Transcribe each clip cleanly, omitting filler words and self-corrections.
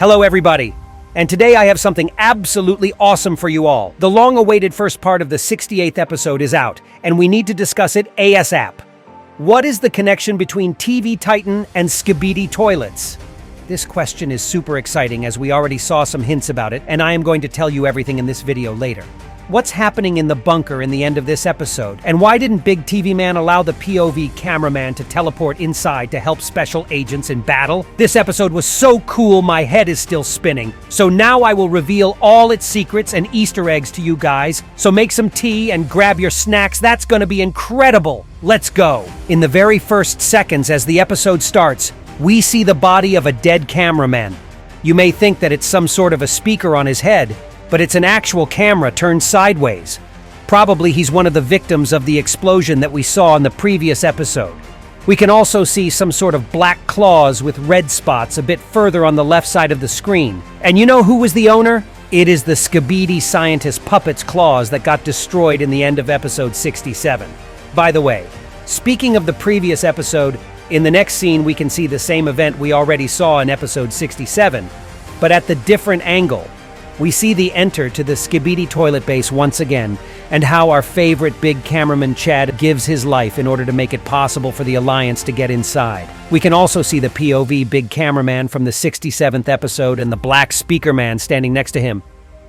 Hello everybody, and today I have something absolutely awesome for you all. The long-awaited first part of the 68th episode is out, and we need to discuss it ASAP. What is the connection between TV Titan and Skibidi Toilets? This question is super exciting as we already saw some hints about it, and I am going to tell you everything in this video later. What's happening in the bunker in the end of this episode? And why didn't Big TV Man allow the POV cameraman to teleport inside to help special agents in battle? This episode was so cool, my head is still spinning. So now I will reveal all its secrets and Easter eggs to you guys. So make some tea and grab your snacks. That's gonna be incredible. Let's go. In the very first seconds as the episode starts, we see the body of a dead cameraman. You may think that it's some sort of a speaker on his head, but it's an actual camera turned sideways. Probably he's one of the victims of the explosion that we saw in the previous episode. We can also see some sort of black claws with red spots a bit further on the left side of the screen. And you know who was the owner? It is the Skibidi scientist puppet's claws that got destroyed in the end of episode 67. By the way, speaking of the previous episode, in the next scene we can see the same event we already saw in episode 67, but at the different angle. We see the enter to the Skibidi Toilet base once again, and how our favorite big cameraman Chad gives his life in order to make it possible for the Alliance to get inside. We can also see the POV big cameraman from the 67th episode and the black Speakerman standing next to him.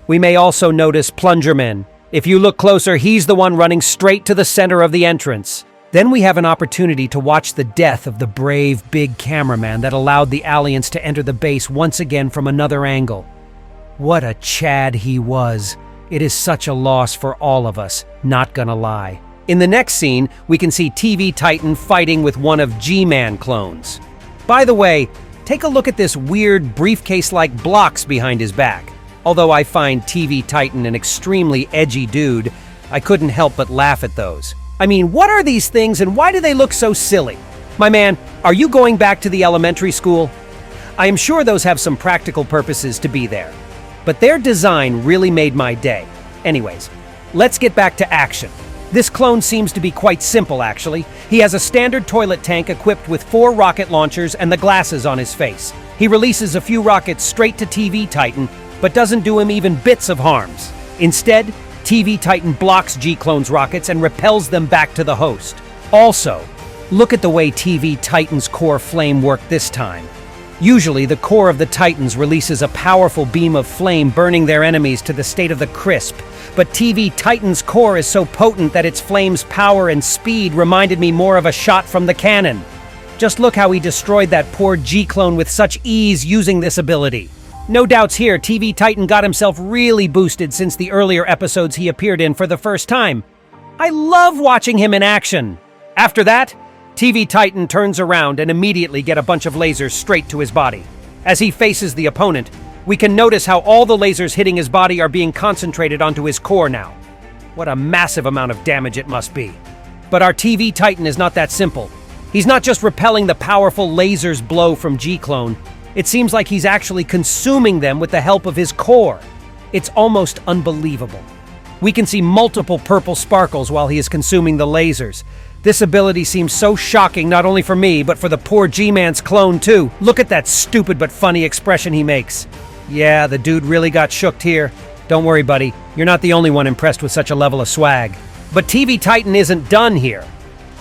We may also notice Plungerman. If you look closer, he's the one running straight to the center of the entrance. Then we have an opportunity to watch the death of the brave big cameraman that allowed the Alliance to enter the base once again from another angle. What a Chad he was. It is such a loss for all of us, not gonna lie. In the next scene, we can see TV Titan fighting with one of G-Man clones. By the way, take a look at this weird briefcase-like blocks behind his back. Although I find TV Titan an extremely edgy dude, I couldn't help but laugh at those. I mean, what are these things and why do they look so silly? My man, are you going back to the elementary school? I am sure those have some practical purposes to be there. But their design really made my day. Anyways, let's get back to action. This clone seems to be quite simple, actually. He has a standard toilet tank equipped with 4 rocket launchers and the glasses on his face. He releases a few rockets straight to TV Titan, but doesn't do him even bits of harms. Instead, TV Titan blocks G-Clone's rockets and repels them back to the host. Also, look at the way TV Titan's core flame worked this time. Usually, the core of the Titans releases a powerful beam of flame burning their enemies to the state of the crisp. But TV Titan's core is so potent that its flame's power and speed reminded me more of a shot from the cannon. Just look how he destroyed that poor G-Clone with such ease using this ability. No doubts here, TV Titan got himself really boosted since the earlier episodes he appeared in for the first time. I love watching him in action. After that, TV Titan turns around and immediately get a bunch of lasers straight to his body. As he faces the opponent, we can notice how all the lasers hitting his body are being concentrated onto his core now. What a massive amount of damage it must be. But our TV Titan is not that simple. He's not just repelling the powerful lasers blow from G-Clone. It seems like he's actually consuming them with the help of his core. It's almost unbelievable. We can see multiple purple sparkles while he is consuming the lasers. This ability seems so shocking not only for me, but for the poor G-Man's clone too. Look at that stupid but funny expression he makes. Yeah, the dude really got shooked here. Don't worry, buddy. You're not the only one impressed with such a level of swag. But TV Titan isn't done here.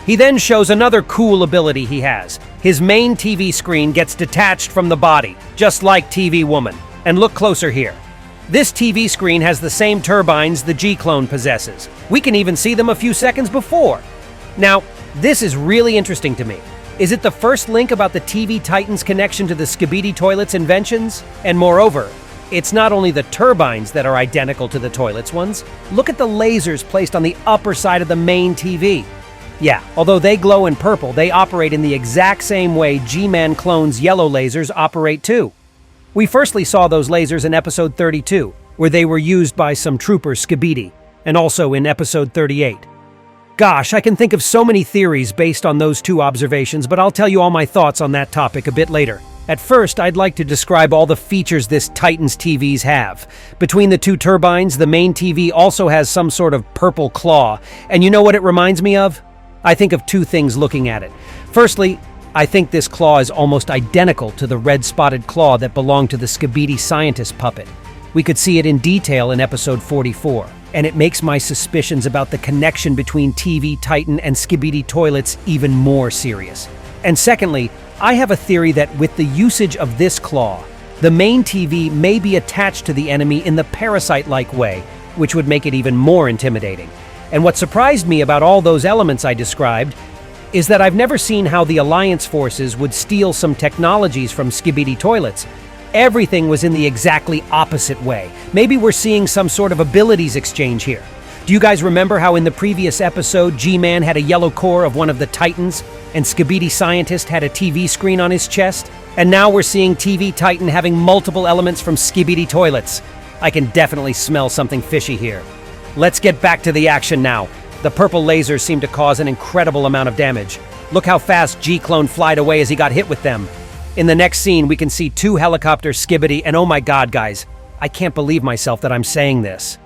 He then shows another cool ability he has. His main TV screen gets detached from the body, just like TV Woman. And look closer here. This TV screen has the same turbines the G-Clone possesses. We can even see them a few seconds before. Now, this is really interesting to me. Is it the first link about the TV Titan's connection to the Skibidi Toilet's inventions? And moreover, it's not only the turbines that are identical to the toilet's ones. Look at the lasers placed on the upper side of the main TV. Yeah, although they glow in purple, they operate in the exact same way G-Man clone's yellow lasers operate too. We firstly saw those lasers in episode 32, where they were used by some trooper Skibidi, and also in episode 38. Gosh, I can think of so many theories based on those two observations, but I'll tell you all my thoughts on that topic a bit later. At first, I'd like to describe all the features this Titan's TVs have. Between the two turbines, the main TV also has some sort of purple claw, and you know what it reminds me of? I think of two things looking at it. Firstly, I think this claw is almost identical to the red-spotted claw that belonged to the Skibidi scientist puppet. We could see it in detail in episode 44, and it makes my suspicions about the connection between TV Titan and Skibidi Toilets even more serious. And secondly, I have a theory that with the usage of this claw, the main TV may be attached to the enemy in the parasite-like way, which would make it even more intimidating. And what surprised me about all those elements I described is that I've never seen how the Alliance forces would steal some technologies from Skibidi Toilets. Everything was in the exactly opposite way. Maybe we're seeing some sort of abilities exchange here. Do you guys remember how in the previous episode, G-Man had a yellow core of one of the Titans, and Skibidi Scientist had a TV screen on his chest? And now we're seeing TV Titan having multiple elements from Skibidi Toilets. I can definitely smell something fishy here. Let's get back to the action now. The purple lasers seem to cause an incredible amount of damage. Look how fast G-Clone flied away as he got hit with them. In the next scene, we can see 2 helicopters Skibidi, and oh my god, guys, I can't believe myself that I'm saying this.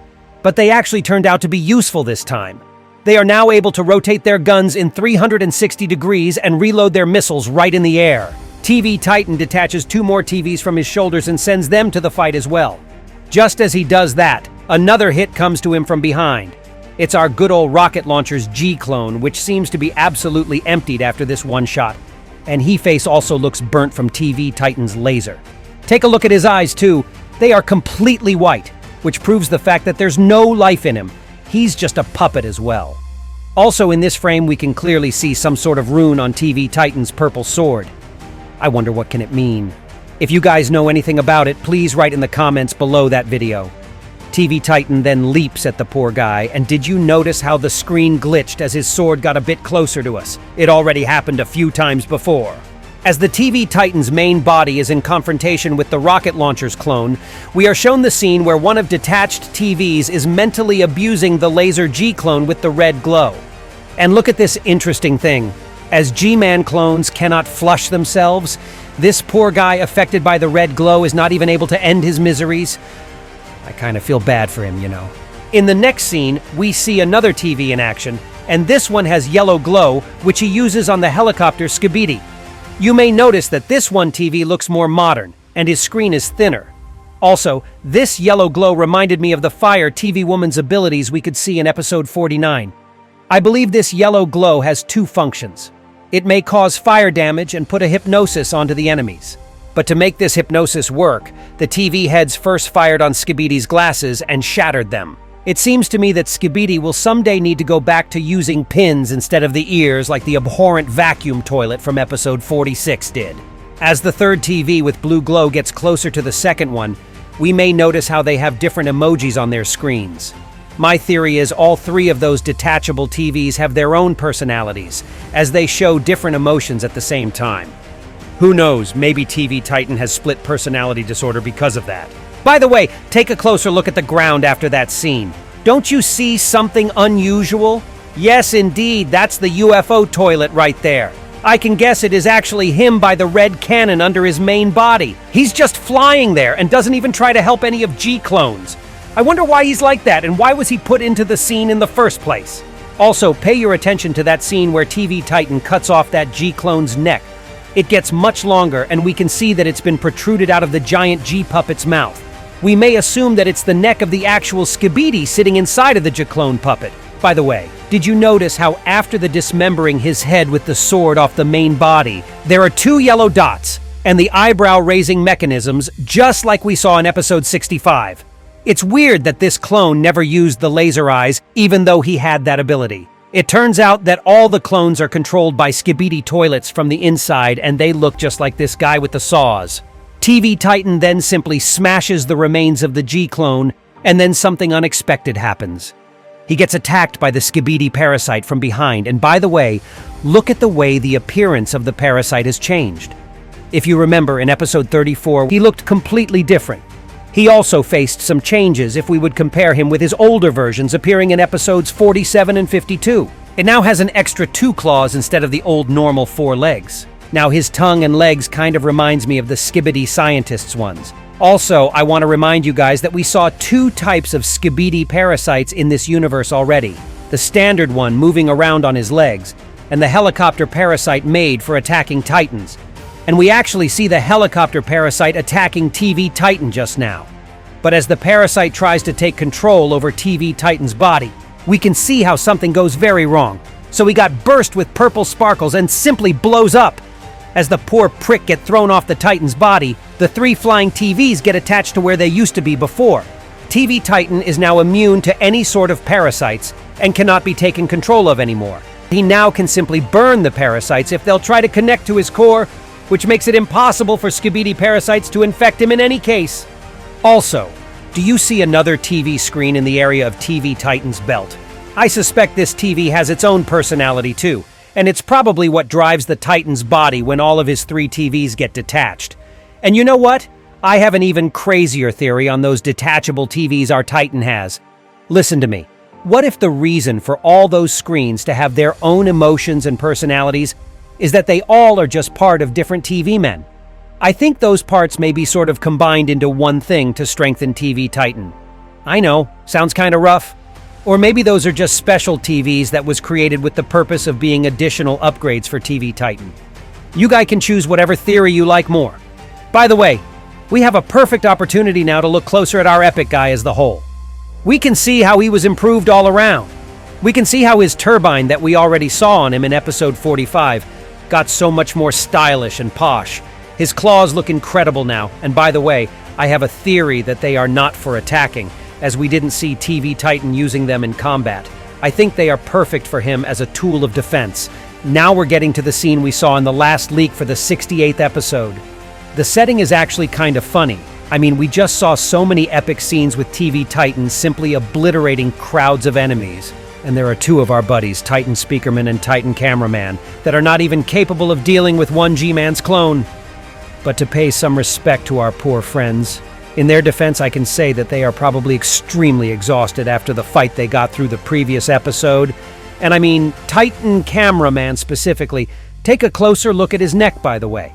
But they actually turned out to be useful this time. They are now able to rotate their guns in 360 degrees and reload their missiles right in the air. TV Titan detaches 2 more TVs from his shoulders and sends them to the fight as well. Just as he does that, another hit comes to him from behind. It's our good old rocket launcher's G-Clone, which seems to be absolutely emptied after this one shot. And He-Face also looks burnt from TV Titan's laser. Take a look at his eyes, too. They are completely white, which proves the fact that there's no life in him. He's just a puppet as well. Also in this frame, we can clearly see some sort of rune on TV Titan's purple sword. I wonder what can it mean. If you guys know anything about it, please write in the comments below that video. TV Titan then leaps at the poor guy, and did you notice how the screen glitched as his sword got a bit closer to us? It already happened a few times before. As the TV Titan's main body is in confrontation with the rocket launcher's clone, we are shown the scene where one of detached TVs is mentally abusing the laser G-Clone with the red glow. And look at this interesting thing. As G-Man clones cannot flush themselves, this poor guy affected by the red glow is not even able to end his miseries. I kind of feel bad for him, you know. In the next scene, we see another TV in action, and this one has yellow glow, which he uses on the helicopter Skibidi. You may notice that this one TV looks more modern, and his screen is thinner. Also, this yellow glow reminded me of the Fire TV Woman's abilities we could see in episode 49. I believe this yellow glow has 2 functions. It may cause fire damage and put a hypnosis onto the enemies. But to make this hypnosis work, the TV heads first fired on Skibidi's glasses and shattered them. It seems to me that Skibidi will someday need to go back to using pins instead of the ears like the abhorrent vacuum toilet from episode 46 did. As the third TV with blue glow gets closer to the second one, we may notice how they have different emojis on their screens. My theory is all 3 of those detachable TVs have their own personalities, as they show different emotions at the same time. Who knows, maybe TV Titan has split personality disorder because of that. By the way, take a closer look at the ground after that scene. Don't you see something unusual? Yes, indeed, that's the UFO toilet right there. I can guess it is actually him by the red cannon under his main body. He's just flying there and doesn't even try to help any of G-Clones. I wonder why he's like that and why was he put into the scene in the first place? Also, pay your attention to that scene where TV Titan cuts off that G-Clone's neck. It gets much longer, and we can see that it's been protruded out of the giant G-Puppet's mouth. We may assume that it's the neck of the actual Skibidi sitting inside of the G-Clone puppet. By the way, did you notice how after the dismembering his head with the sword off the main body, there are 2 yellow dots and the eyebrow-raising mechanisms just like we saw in episode 65? It's weird that this clone never used the laser eyes, even though he had that ability. It turns out that all the clones are controlled by Skibidi Toilets from the inside, and they look just like this guy with the saws. TV Titan then simply smashes the remains of the G-Clone, and then something unexpected happens. He gets attacked by the Skibidi parasite from behind, and by the way, look at the way the appearance of the parasite has changed. If you remember, in episode 34, he looked completely different. He also faced some changes if we would compare him with his older versions appearing in episodes 47 and 52. It now has an extra 2 claws instead of the old normal 4 legs. Now his tongue and legs kind of reminds me of the Skibidi scientist's ones. Also, I want to remind you guys that we saw 2 types of Skibidi parasites in this universe already. The standard one moving around on his legs, and the helicopter parasite made for attacking Titans. And we actually see the helicopter parasite attacking TV Titan just now. But as the parasite tries to take control over TV Titan's body, we can see how something goes very wrong. So he got burst with purple sparkles and simply blows up. As the poor prick get thrown off the Titan's body, the 3 flying TVs get attached to where they used to be before. TV Titan is now immune to any sort of parasites and cannot be taken control of anymore. He now can simply burn the parasites if they'll try to connect to his core, which makes it impossible for Skibidi parasites to infect him in any case. Also, do you see another TV screen in the area of TV Titan's belt? I suspect this TV has its own personality too, and it's probably what drives the Titan's body when all of his 3 TVs get detached. And you know what? I have an even crazier theory on those detachable TVs our Titan has. Listen to me. What if the reason for all those screens to have their own emotions and personalities is that they all are just part of different TV men? I think those parts may be sort of combined into one thing to strengthen TV Titan. I know, sounds kind of rough. Or maybe those are just special TVs that was created with the purpose of being additional upgrades for TV Titan. You guys can choose whatever theory you like more. By the way, we have a perfect opportunity now to look closer at our epic guy as the whole. We can see how he was improved all around. We can see how his turbine that we already saw on him in episode 45 got so much more stylish and posh. His claws look incredible now, and by the way, I have a theory that they are not for attacking, as we didn't see TV Titan using them in combat. I think they are perfect for him as a tool of defense. Now we're getting to the scene we saw in the last leak for the 68th episode. The setting is actually kind of funny. I mean, we just saw so many epic scenes with TV Titan simply obliterating crowds of enemies. And there are 2 of our buddies, Titan Speakerman and Titan Cameraman, that are not even capable of dealing with one G-Man's clone. But to pay some respect to our poor friends, in their defense I can say that they are probably extremely exhausted after the fight they got through the previous episode. And I mean, Titan Cameraman specifically, take a closer look at his neck, by the way.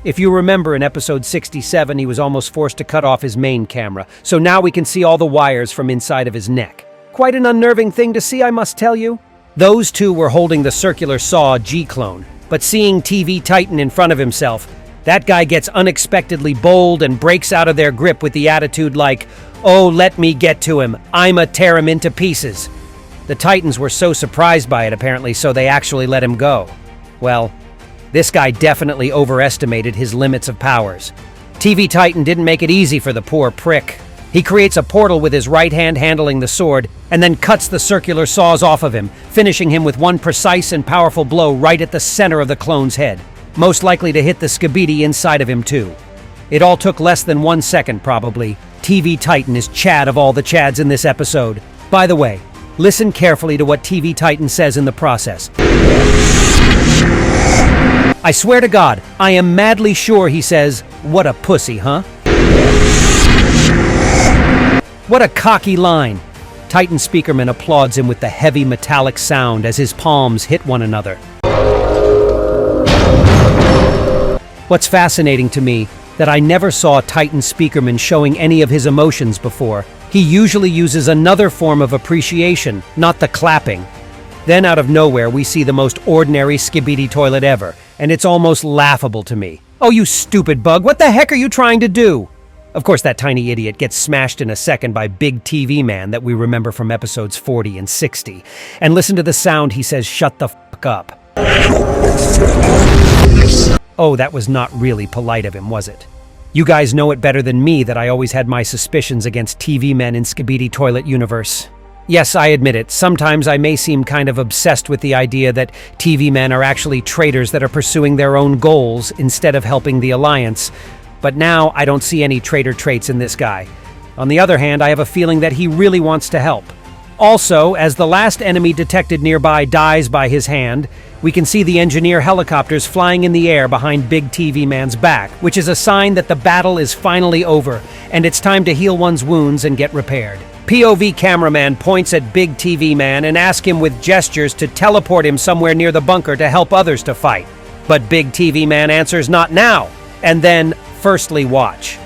If you remember in episode 67, he was almost forced to cut off his main camera, so now we can see all the wires from inside of his neck. Quite an unnerving thing to see, I must tell you. Those 2 were holding the circular saw G-clone, but seeing TV Titan in front of himself, that guy gets unexpectedly bold and breaks out of their grip with the attitude like, "Oh, let me get to him. I'ma tear him into pieces." The Titans were so surprised by it apparently, so they actually let him go. Well, this guy definitely overestimated his limits of powers. TV Titan didn't make it easy for the poor prick. He creates a portal with his right hand handling the sword, and then cuts the circular saws off of him, finishing him with one precise and powerful blow right at the center of the clone's head, most likely to hit the Skibidi inside of him too. It all took less than 1 second probably. TV Titan is Chad of all the Chads in this episode. By the way, listen carefully to what TV Titan says in the process. I swear to God, I am madly sure he says, "What a pussy, huh?" What a cocky line. Titan Speakerman applauds him with the heavy metallic sound as his palms hit one another. What's fascinating to me, that I never saw Titan Speakerman showing any of his emotions before. He usually uses another form of appreciation, not the clapping. Then out of nowhere we see the most ordinary Skibidi Toilet ever, and it's almost laughable to me. Oh, you stupid bug, what the heck are you trying to do? Of course, that tiny idiot gets smashed in a second by Big TV Man that we remember from episodes 40 and 60. And listen to the sound he says, "Shut the fuck up." Oh, that was not really polite of him, was it? You guys know it better than me that I always had my suspicions against TV men in Skibidi Toilet universe. Yes, I admit it, sometimes I may seem kind of obsessed with the idea that TV men are actually traitors that are pursuing their own goals instead of helping the Alliance. But now I don't see any traitor traits in this guy. On the other hand, I have a feeling that he really wants to help. Also, as the last enemy detected nearby dies by his hand, we can see the engineer helicopters flying in the air behind Big TV Man's back, which is a sign that the battle is finally over, and it's time to heal one's wounds and get repaired. POV Cameraman points at Big TV Man and asks him with gestures to teleport him somewhere near the bunker to help others to fight. But Big TV Man answers not now, and then, firstly watch.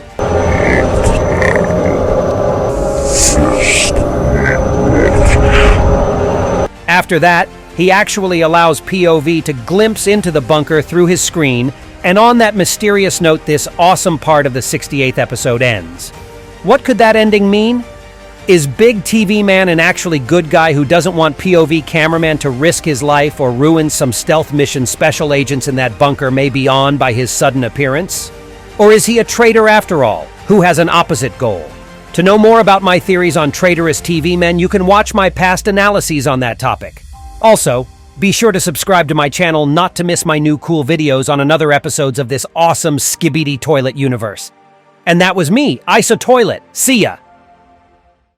After that, He actually allows POV to glimpse into the bunker through his screen, and on that mysterious note, this awesome part of the 68th episode ends. What could that ending mean? Is Big TV Man an actually good guy who doesn't want POV cameraman to risk his life or ruin some stealth mission special agents in that bunker may be on by his sudden appearance? Or is he a traitor after all, who has an opposite goal? To know more about my theories on traitorous TV men, you can watch my past analyses on that topic. Also, be sure to subscribe to my channel not to miss my new cool videos on another episodes of this awesome Skibidi Toilet universe. And that was me, ISOTOILET. See ya!